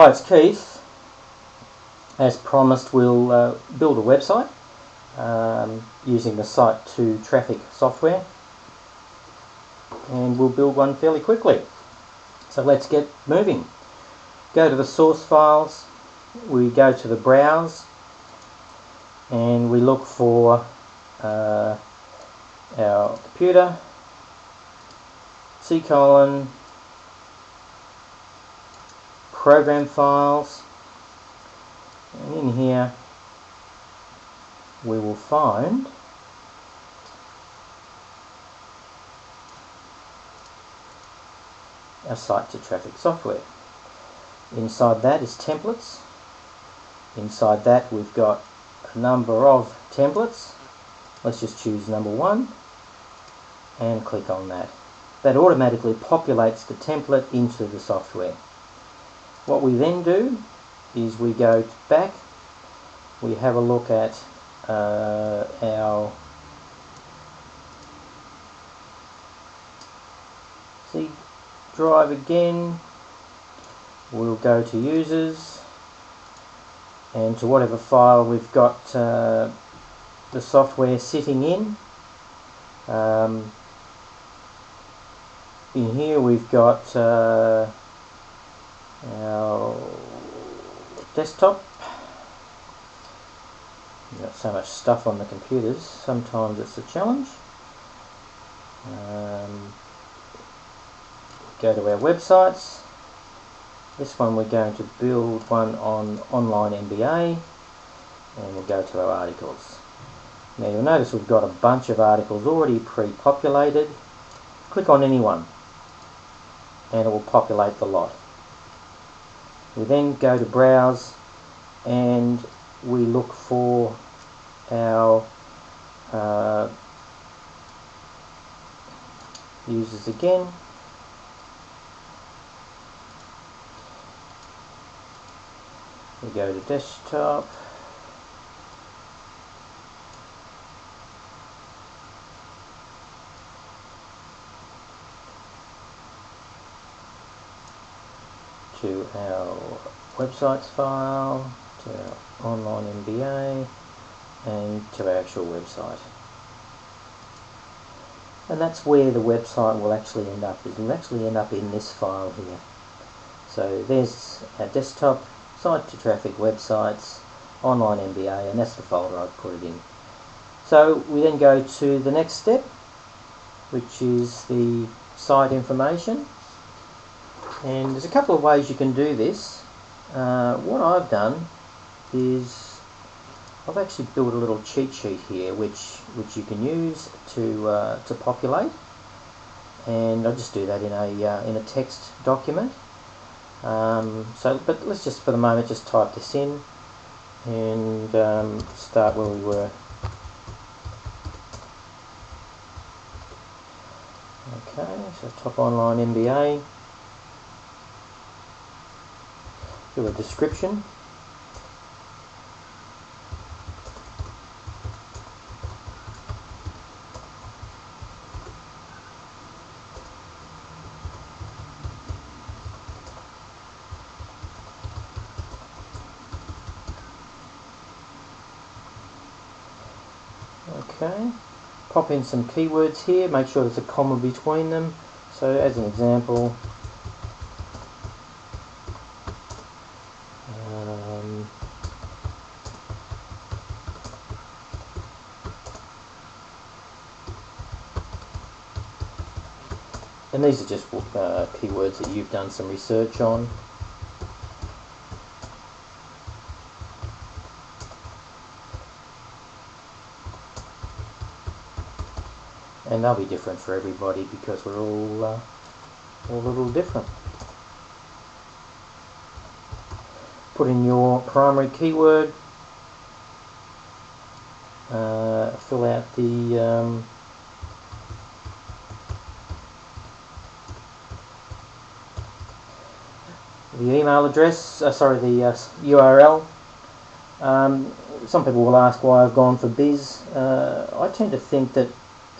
Hi, it's Keith. As promised, we'll build a website using the site2traffic software, and we'll build one fairly quickly. So let's get moving. Go to the source files, we go to the browse, and we look for our computer, program files, and in here we will find our site2traffic software. Inside that is templates. Inside that we've got a number of templates. Let's just choose number 1 and click on that. That automatically populates the template into the software. What we then do is we go back, we have a look at our C drive again. We'll go to users and to whatever file we've got the software sitting in. In here we've got our desktop. We've got so much stuff on the computers, sometimes it's a challenge. Go to our websites. This one we're going to build one on online MBA, and we'll go to our articles. Now you'll notice we've got a bunch of articles already pre-populated. Click on any one and it will populate the lot. We then go to browse and we look for our users again. We go to desktop, to our websites file, to our online MBA, and to our actual website. And that's where the website will actually end up. It will actually end up in this file here. So there's our desktop, site2traffic websites, online MBA, and that's the folder I've put it in. So we then go to the next step, which is the site information. And there's a couple of ways you can do this. What I've done is I've actually built a little cheat sheet here which you can use to populate, and I'll just do that in a text document. But let's just for the moment just type this in and start where we were. Okay, so top online MBA. Do a description. Okay, pop in some keywords here, make sure there's a comma between them. So as an example, and these are just keywords that you've done some research on. And they'll be different for everybody because we're all a little different. Put in your primary keyword, fill out the email address, the URL. Some people will ask why I've gone for biz. I tend to think that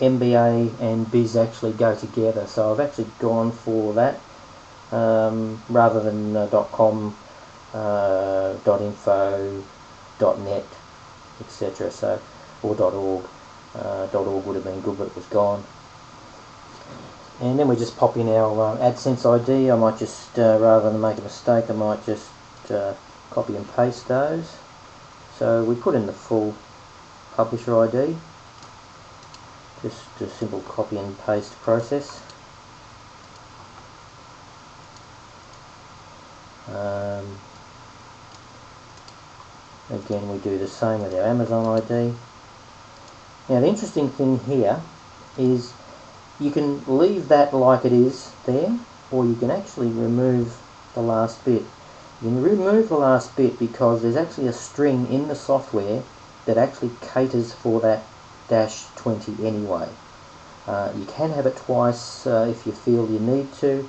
MBA and biz actually go together, so I've actually gone for that rather than .com .info, .net, etc. So, or .org. .org would have been good, but it was gone. And then we just pop in our AdSense ID. I might just, rather than make a mistake, I might just copy and paste those. So we put in the full publisher ID. Just a simple copy and paste process. Again, we do the same with our Amazon ID. Now the interesting thing here is you can leave that like it is there, or you can actually remove the last bit. You can remove the last bit because there's actually a string in the software that actually caters for that -20 anyway. You can have it twice if you feel you need to,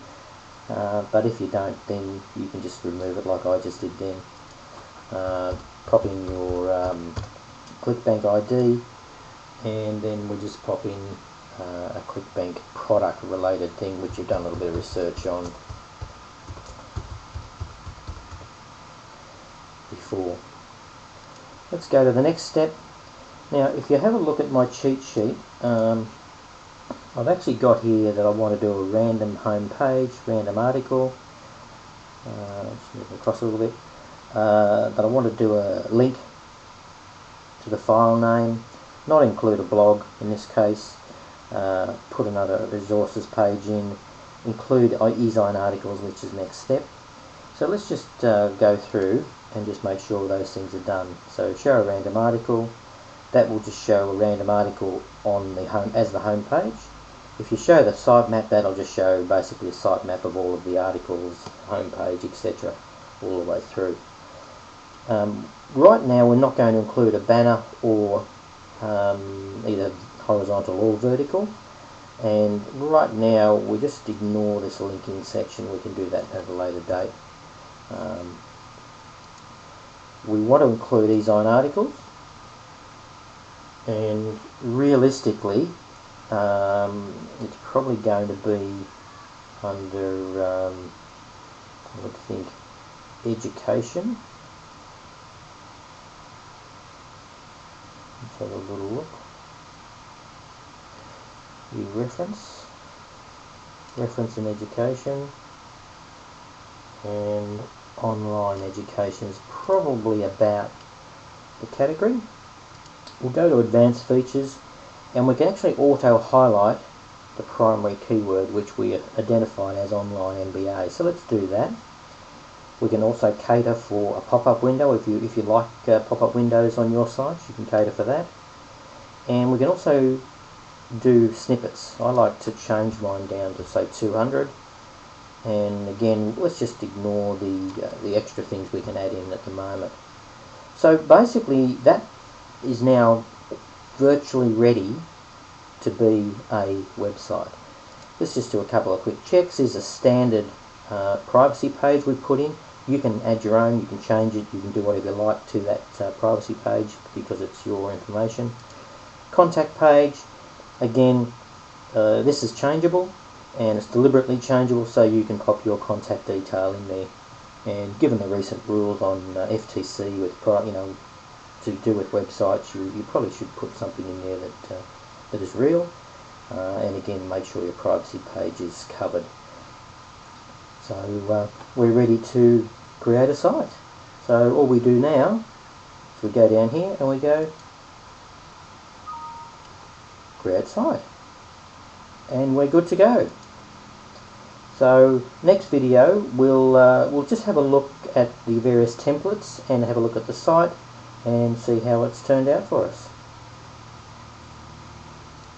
but if you don't, then you can just remove it like I just did then. Pop in your ClickBank ID, and then we just pop in a ClickBank product related thing which you've done a little bit of research on before. Let's go to the next step. Now if you have a look at my cheat sheet, I've actually got here that I want to do a random home page, random article. Just move across a little bit. That I want to do a link to the file name, not include a blog in this case, put another resources page in, include eSign articles, which is next step. So let's just go through and just make sure those things are done. So show a random article, that will just show a random article on the home as the home page. If you show the sitemap, that'll just show basically a sitemap of all of the articles, home page, etc., all the way through. Right now we're not going to include a banner or either horizontal or vertical, and right now we just ignore this linking section. We can do that at a later date. We want to include eSign articles, and realistically it's probably going to be under I would think education. Let's have a little look. The reference in education, and online education is probably about the category. We'll go to advanced features, and we can actually auto highlight the primary keyword which we identified as online MBA. So let's do that. We can also cater for a pop-up window. If you like pop-up windows on your site, you can cater for that. And we can also do snippets. I like to change mine down to say 200. And again, let's just ignore the extra things we can add in at the moment. So basically, that is now virtually ready to be a website. Let's just do a couple of quick checks. There's a standard privacy page we put in. You can add your own, you can change it, you can do whatever you like to that privacy page because it's your information. Contact page, again, this is changeable, and it's deliberately changeable so you can pop your contact detail in there. And given the recent rules on FTC with to do with websites, you probably should put something in there that is real, and again make sure your privacy page is covered. So we're ready to create a site. So all we do now is we go down here and we go create site, and we're good to go. So next video we'll just have a look at the various templates and have a look at the site and see how it's turned out for us.